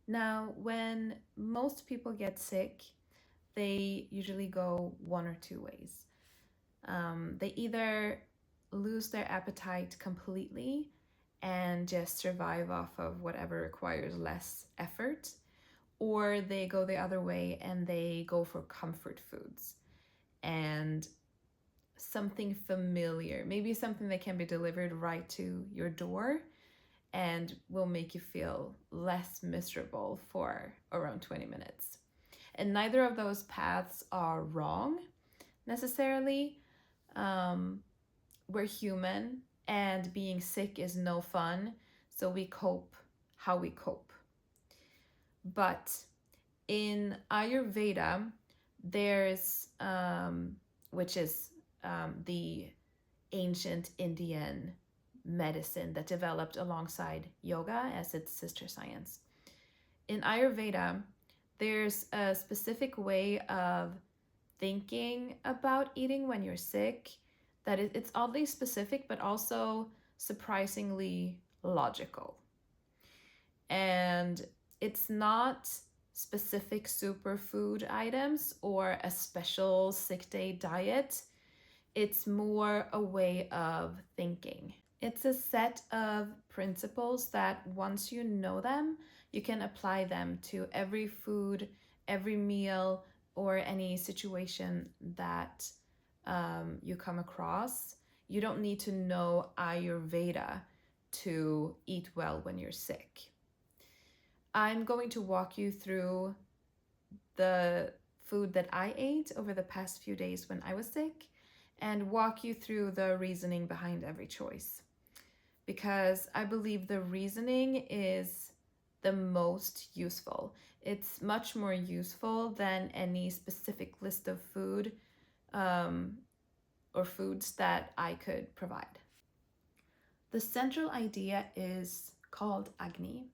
Now, when most people get sick, they usually go one or two ways. They either lose their appetite completely and just survive off of whatever requires less effort, or they go the other way and they go for comfort foods and something familiar, maybe something that can be delivered right to your door and will make you feel less miserable for around 20 minutes. And neither of those paths are wrong necessarily. We're human and being sick is no fun, so we cope how we cope. But in Ayurveda, there's, which is the ancient Indian medicine that developed alongside yoga as its sister science. In Ayurveda, there's a specific way of thinking about eating when you're sick that it's oddly specific but also surprisingly logical. And it's not specific superfood items or a special sick day diet. It's more a way of thinking. It's a set of principles that once you know them, you can apply them to every food, every meal, or any situation that you come across. You don't need to know Ayurveda to eat well when you're sick. I'm going to walk you through the food that I ate over the past few days when I was sick and walk you through the reasoning behind every choice. Because I believe the reasoning is the most useful. It's much more useful than any specific list of food or foods that I could provide. The central idea is called Agni.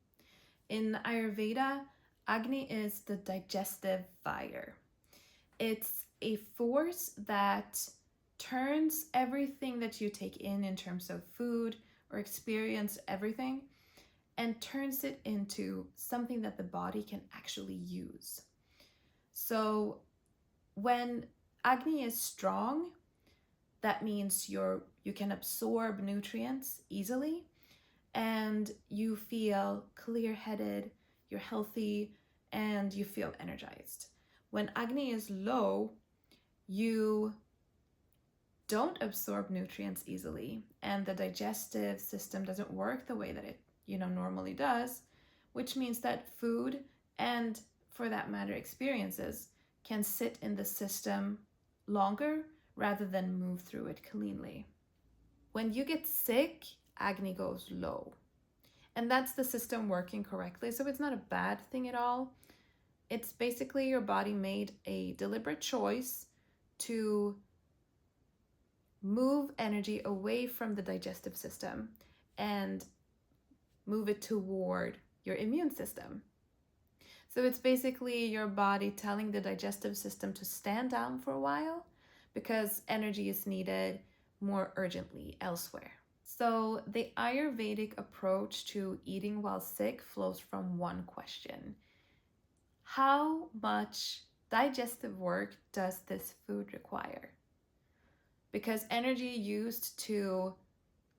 In Ayurveda, Agni is the digestive fire. It's a force that turns everything that you take in terms of food or experience everything and turns it into something that the body can actually use. So when Agni is strong, that means you can absorb nutrients easily and you feel clear-headed, you're healthy, and you feel energized. When Agni is low, you don't absorb nutrients easily and the digestive system doesn't work the way that it normally does, which means that food and, for that matter, experiences can sit in the system longer rather than move through it cleanly. When you get sick, Agni goes low. And that's the system working correctly. So it's not a bad thing at all. It's basically your body made a deliberate choice to move energy away from the digestive system and move it toward your immune system. So it's basically your body telling the digestive system to stand down for a while because energy is needed more urgently elsewhere. So the Ayurvedic approach to eating while sick flows from one question. How much digestive work does this food require? Because energy used to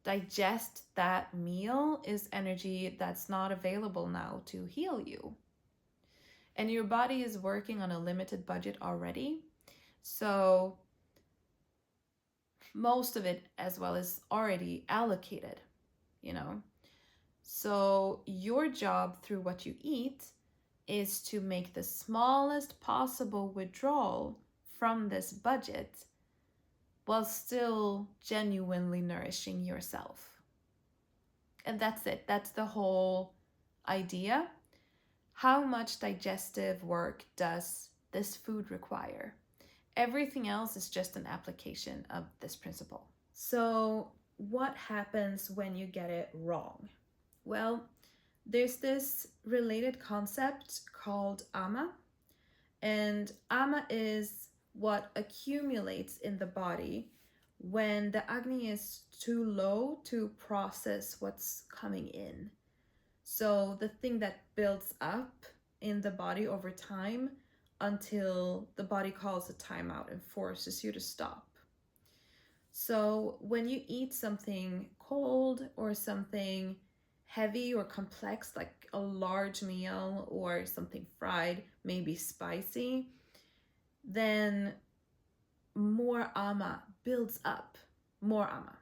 digest that meal is energy that's not available now to heal you. And your body is working on a limited budget already. So most of it as well is already allocated, So your job through what you eat is to make the smallest possible withdrawal from this budget while still genuinely nourishing yourself. And that's it. That's the whole idea. How much digestive work does this food require? Everything else is just an application of this principle. So what happens when you get it wrong? Well, there's this related concept called ama, and ama is what accumulates in the body when the Agni is too low to process what's coming in. So the thing that builds up in the body over time until the body calls a timeout and forces you to stop. So when you eat something cold or something heavy or complex, like a large meal or something fried, maybe spicy, then more ama builds up, more ama.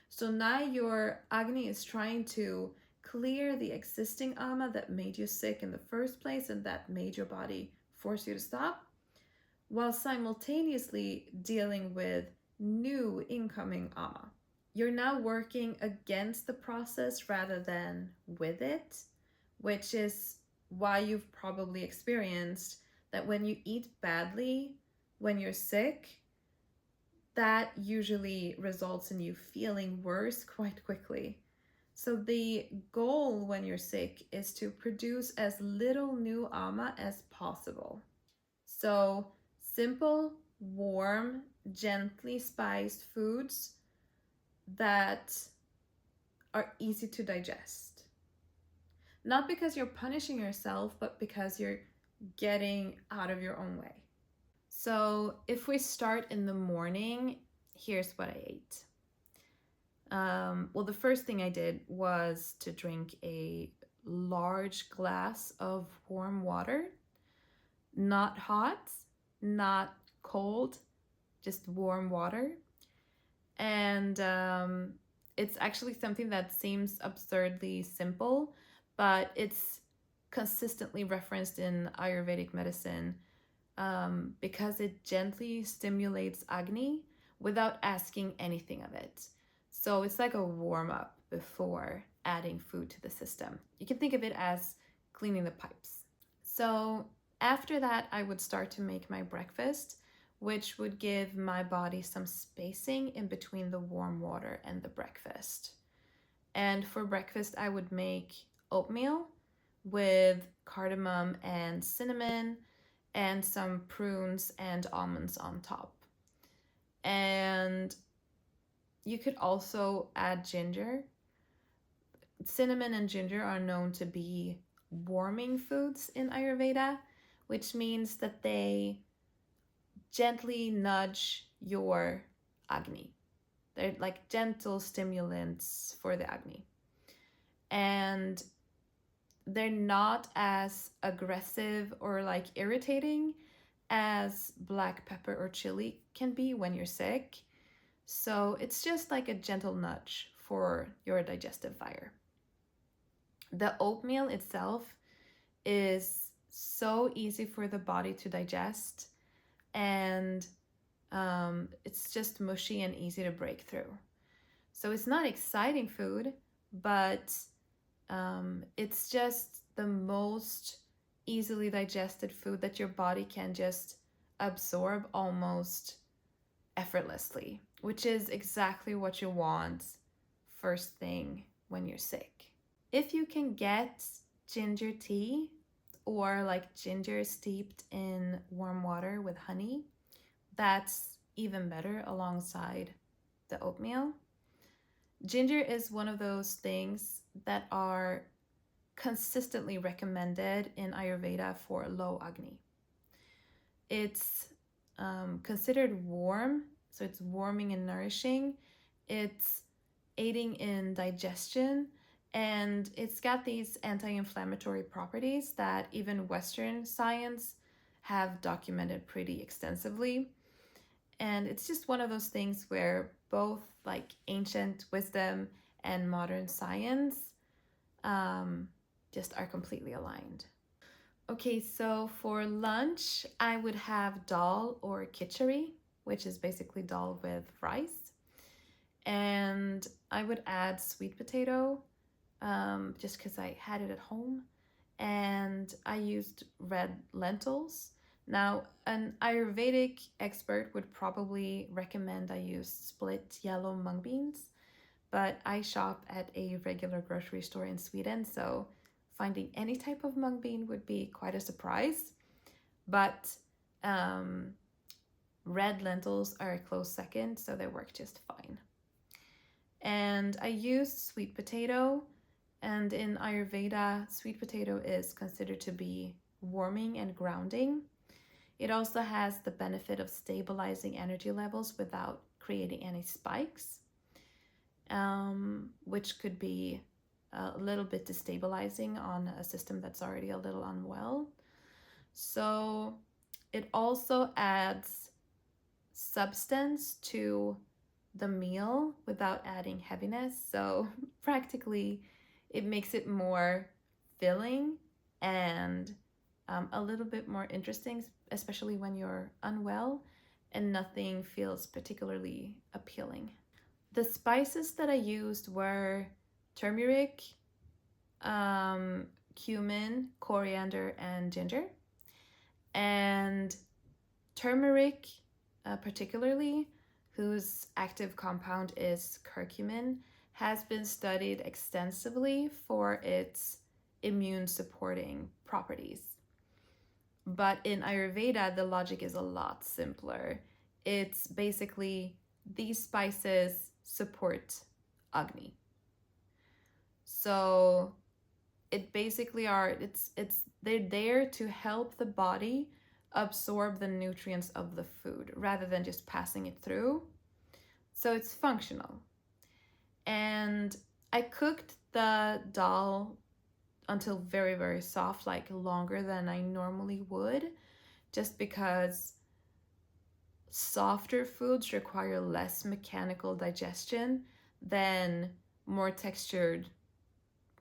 So now your Agni is trying to clear the existing ama that made you sick in the first place and that made your body force you to stop, while simultaneously dealing with new incoming ama. You're now working against the process rather than with it, which is why you've probably experienced that when you eat badly, when you're sick, that usually results in you feeling worse quite quickly. So the goal when you're sick is to produce as little new ama as possible. So simple, warm, gently spiced foods that are easy to digest. Not because you're punishing yourself, but because you're getting out of your own way. So if we start in the morning, here's what I ate. Well, the first thing I did was to drink a large glass of warm water, not hot, not cold, just warm water. And it's actually something that seems absurdly simple, but it's consistently referenced in Ayurvedic medicine because it gently stimulates Agni without asking anything of it. So it's like a warm up before adding food to the system. You can think of it as cleaning the pipes. So after that, I would start to make my breakfast, which would give my body some spacing in between the warm water and the breakfast. And for breakfast, I would make oatmeal with cardamom and cinnamon and some prunes and almonds on top. And you could also add ginger. Cinnamon and ginger are known to be warming foods in Ayurveda, which means that they gently nudge your Agni. They're like gentle stimulants for the Agni. And they're not as aggressive or like irritating as black pepper or chili can be when you're sick. So it's just like a gentle nudge for your digestive fire. The oatmeal itself is so easy for the body to digest, and it's just mushy and easy to break through. So it's not exciting food, but it's just the most easily digested food that your body can just absorb almost effortlessly, which is exactly what you want first thing when you're sick. If you can get ginger tea or like ginger steeped in warm water with honey, that's even better alongside the oatmeal. Ginger is one of those things that are consistently recommended in Ayurveda for low Agni. It's considered warm, so it's warming and nourishing. It's aiding in digestion, and it's got these anti-inflammatory properties that even Western science have documented pretty extensively. And it's just one of those things where both like ancient wisdom and modern science just are completely aligned. Okay, so for lunch, I would have dal or khichdi, which is basically dal with rice. And I would add sweet potato just because I had it at home. And I used red lentils. Now, an Ayurvedic expert would probably recommend I use split yellow mung beans, but I shop at a regular grocery store in Sweden, so finding any type of mung bean would be quite a surprise. But red lentils are a close second, so they work just fine. And I used sweet potato And in Ayurveda, sweet potato is considered to be warming and grounding. It also has the benefit of stabilizing energy levels without creating any spikes, which could be a little bit destabilizing on a system that's already a little unwell. So it also adds substance to the meal without adding heaviness. So practically, it makes it more filling and a little bit more interesting, especially when you're unwell and nothing feels particularly appealing. The spices that I used were turmeric, cumin, coriander, and ginger. And turmeric, particularly, whose active compound is curcumin, has been studied extensively for its immune supporting properties. But in Ayurveda, the logic is a lot simpler. It's basically these spices support Agni. So it basically they're there to help the body absorb the nutrients of the food rather than just passing it through. So it's functional. And I cooked the dal until very, very soft, like longer than I normally would, just because softer foods require less mechanical digestion than more textured,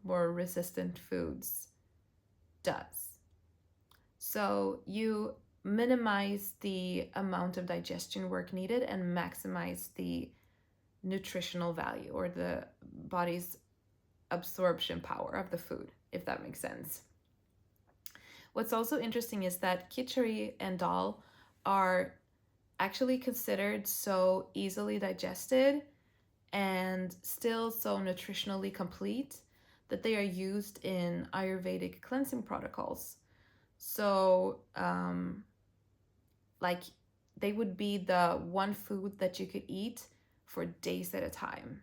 more resistant foods does. So you minimize the amount of digestion work needed and maximize the nutritional value or the body's absorption power of the food, if that makes sense. What's also interesting is that khichdi and dal are actually considered so easily digested and still so nutritionally complete that they are used in Ayurvedic cleansing protocols. So, like, they would be the one food that you could eat for days at a time.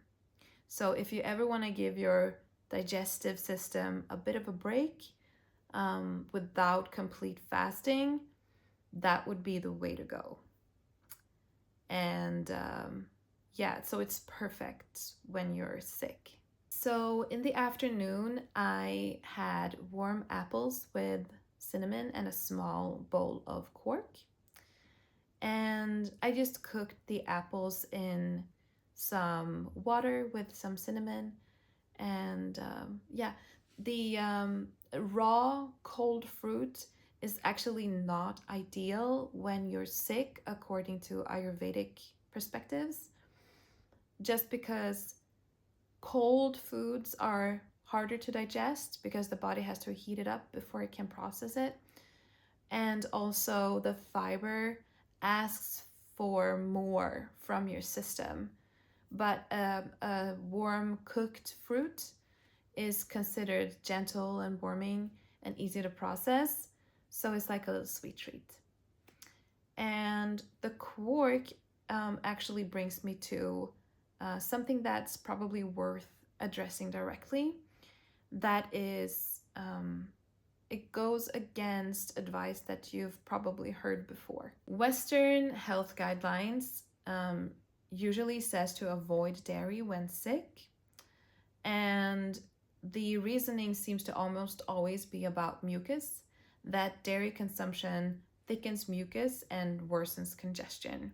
So, if you ever want to give your digestive system a bit of a break without complete fasting, that would be the way to go. And yeah, so it's perfect when you're sick. So in the afternoon, I had warm apples with cinnamon and a small bowl of quark. And I just cooked the apples in some water with some cinnamon. And yeah, the raw cold fruit is actually not ideal when you're sick, according to Ayurvedic perspectives, just because cold foods are harder to digest because the body has to heat it up before it can process it. And also the fiber asks for more from your system. But a warm cooked fruit is considered gentle and warming and easy to process. So it's like a little sweet treat. And the quark actually brings me to something that's probably worth addressing directly. That is, it goes against advice that you've probably heard before. Western health guidelines usually says to avoid dairy when sick. And the reasoning seems to almost always be about mucus, that dairy consumption thickens mucus and worsens congestion.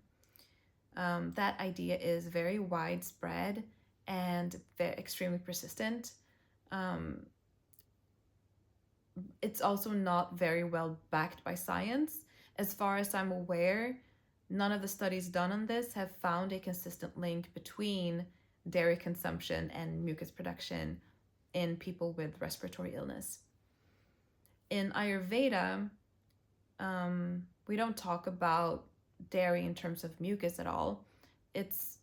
That idea is very widespread and extremely persistent. It's also not very well backed by science. As far as I'm aware, none of the studies done on this have found a consistent link between dairy consumption and mucus production in people with respiratory illness. In Ayurveda, we don't talk about dairy in terms of mucus at all. It's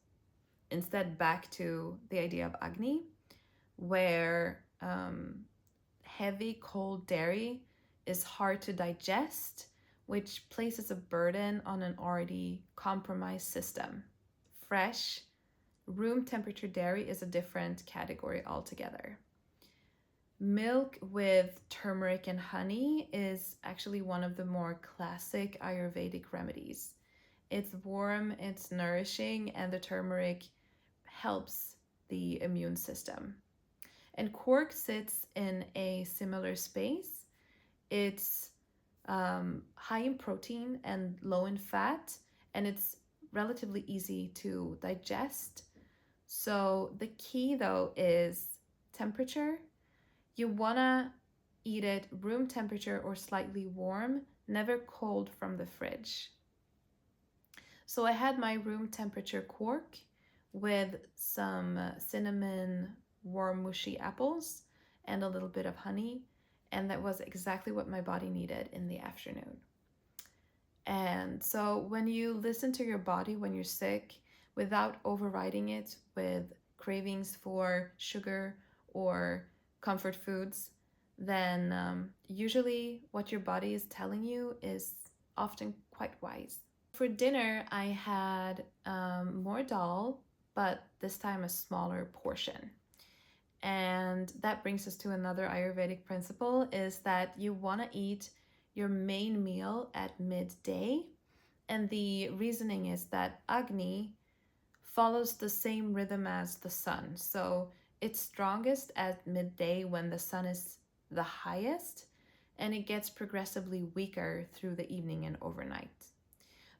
instead back to the idea of Agni, where heavy cold dairy is hard to digest, which places a burden on an already compromised system. Fresh, room temperature dairy is a different category altogether. Milk with turmeric and honey is actually one of the more classic Ayurvedic remedies. It's warm, it's nourishing, and the turmeric helps the immune system. And cork sits in a similar space. It's high in protein and low in fat, and it's relatively easy to digest. So the key though is temperature. You wanna eat it room temperature or slightly warm, never cold from the fridge. So I had my room temperature cork with some cinnamon, warm, mushy apples and a little bit of honey. And that was exactly what my body needed in the afternoon. And so when you listen to your body when you're sick without overriding it with cravings for sugar or comfort foods, then usually what your body is telling you is often quite wise. For dinner, I had more dal, but this time a smaller portion. And that brings us to another Ayurvedic principle is that you want to eat your main meal at midday. And the reasoning is that Agni follows the same rhythm as the sun. So it's strongest at midday when the sun is the highest, and it gets progressively weaker through the evening and overnight.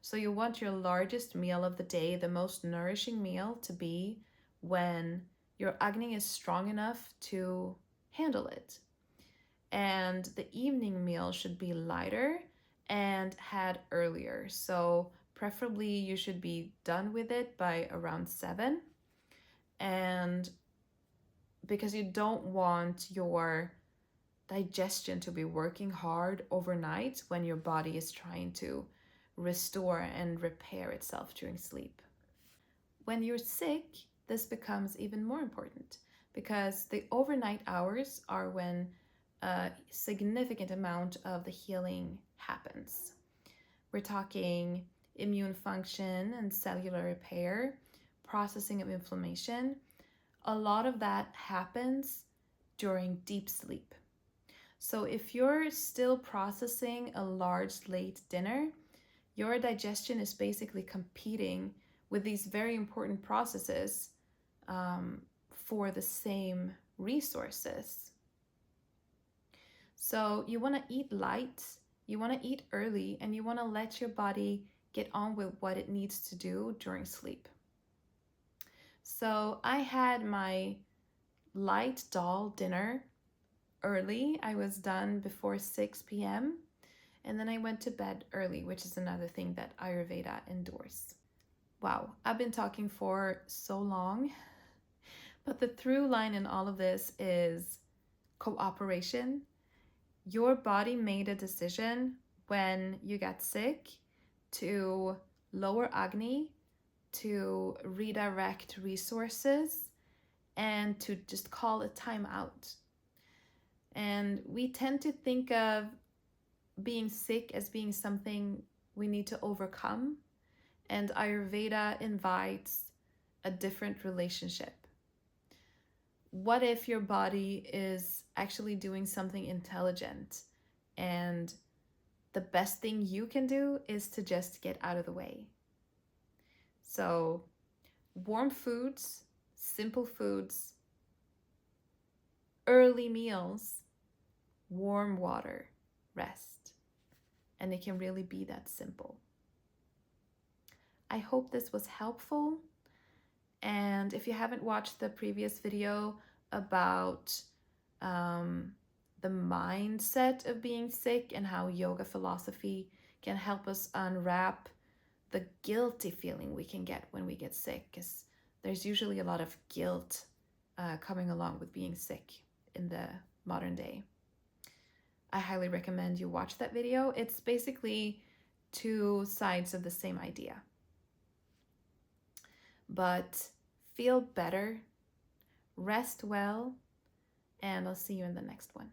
So you want your largest meal of the day, the most nourishing meal, to be when your Agni is strong enough to handle it. And the evening meal should be lighter and had earlier. So preferably you should be done with it by around 7. And because you don't want your digestion to be working hard overnight when your body is trying to restore and repair itself during sleep. When you're sick, this becomes even more important because the overnight hours are when a significant amount of the healing happens. We're talking immune function and cellular repair, processing of inflammation. A lot of that happens during deep sleep. So if you're still processing a large late dinner, your digestion is basically competing with these very important processes for the same resources. So you want to eat light, you want to eat early, and you want to let your body get on with what it needs to do during sleep. So I had my light dal dinner early. I was done before 6 p.m. And then I went to bed early, which is another thing that Ayurveda endorses. Wow, I've been talking for so long, but the through line in all of this is cooperation. Your body made a decision when you got sick to lower Agni, to redirect resources, and to just call a time out. And we tend to think of being sick as being something we need to overcome. And Ayurveda invites a different relationship. What if your body is actually doing something intelligent and the best thing you can do is to just get out of the way? So, warm foods, simple foods, early meals, warm water, rest. And it can really be that simple. I hope this was helpful. And if you haven't watched the previous video about the mindset of being sick and how yoga philosophy can help us unwrap the guilty feeling we can get when we get sick, because there's usually a lot of guilt coming along with being sick in the modern day. I highly recommend you watch that video. It's basically two sides of the same idea. But feel better, rest well, and I'll see you in the next one.